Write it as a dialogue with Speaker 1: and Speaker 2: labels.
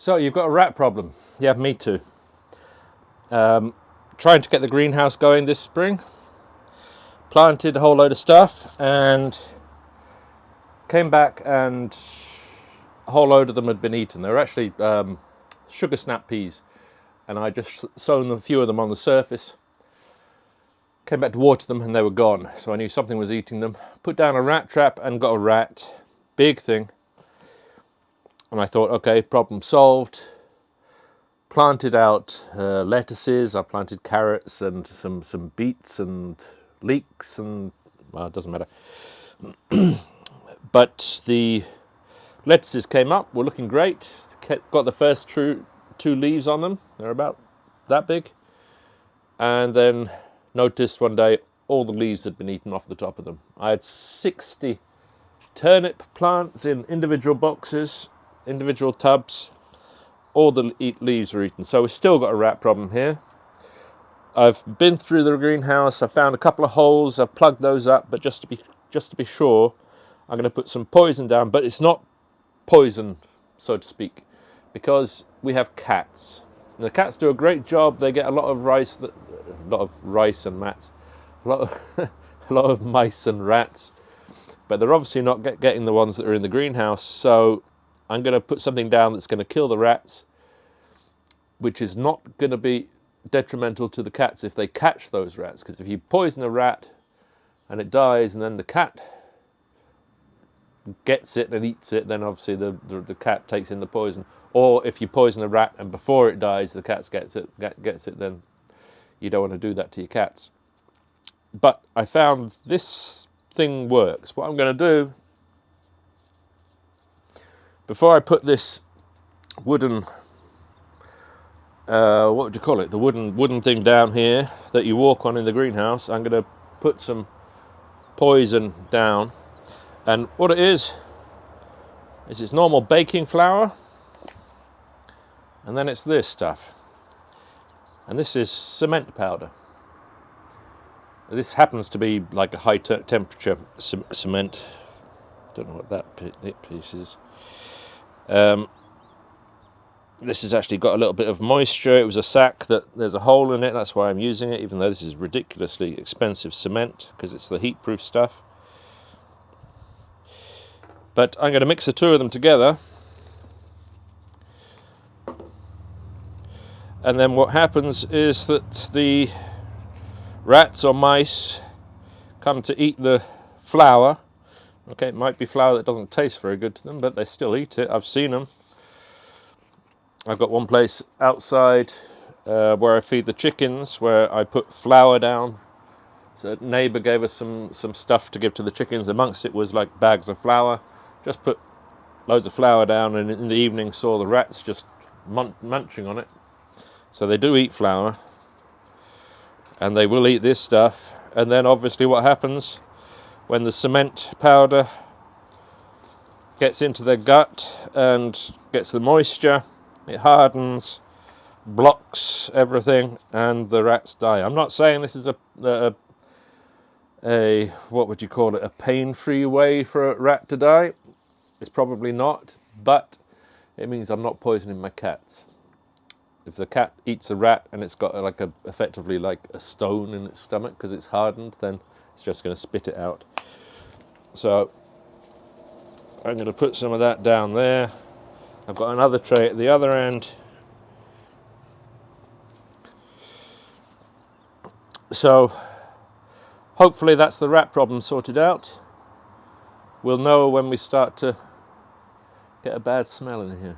Speaker 1: So you've got a rat problem. Yeah, me too. Trying to get the greenhouse going this spring. Planted a whole load of stuff and came back and a whole load of them had been eaten. They were actually sugar snap peas, and I just sown a few of them on the surface. Came back to water them and they were gone, so I knew something was eating them. Put down a rat trap and got a rat, big thing. And I thought, okay, problem solved. Planted out lettuces, I planted carrots and some beets and leeks and, well, it doesn't matter. But the lettuces came up, were looking great. Got the first two leaves on them, they're about that big. And then noticed one day all the leaves had been eaten off the top of them. I had 60 turnip plants in individual boxes, individual tubs. All the leaves were eaten. So we've still got a rat problem here. I've been through the greenhouse. I found a couple of holes. I've plugged those up, but just to be sure, I'm going to put some poison down. But it's not poison, so to speak, because we have cats. And the cats do a great job. They get a lot of rice and mats, a lot of mice and rats. But they're obviously not getting the ones that are in the greenhouse. So I'm going to put something down that's going to kill the rats, which is not going to be detrimental to the cats if they catch those rats. Because if you poison a rat and it dies and then the cat gets it and eats it, then obviously the cat takes in the poison. Or if you poison a rat and before it dies the cat gets it, then you don't want to do that to your cats. But I found this thing works. What I'm going to do, before I put this wooden, what would you call it? The wooden thing down here that you walk on in the greenhouse, I'm going to put some poison down. And what it is it's normal baking flour. And then it's this stuff. And this is cement powder. This happens to be like a high temperature cement. Don't know what that piece is. This has actually got a little bit of moisture. It was a sack that there's a hole in it. That's why I'm using it, even though this is ridiculously expensive cement because it's the heat-proof stuff. But I'm going to mix the two of them together. And then what happens is that the rats or mice come to eat the flour. Okay, it might be flour that doesn't taste very good to them, but they still eat it. I've seen them. I've got one place outside where I feed the chickens, where I put flour down. So a neighbour gave us some stuff to give to the chickens. Amongst it was like bags of flour. Just put loads of flour down, and in the evening saw the rats just munching on it. So they do eat flour, and they will eat this stuff. And then obviously what happens when the cement powder gets into their gut and gets the moisture, it hardens, blocks everything, and the rats die. I'm not saying this is a what would you call it, a pain-free way for a rat to die. It's probably not, but it means I'm not poisoning my cats. If the cat eats a rat and it's got effectively like a stone in its stomach because it's hardened, then it's just going to spit it out. So I'm going to put some of that down there. I've got another tray at the other end. So hopefully that's the rat problem sorted out. We'll know when we start to get a bad smell in here.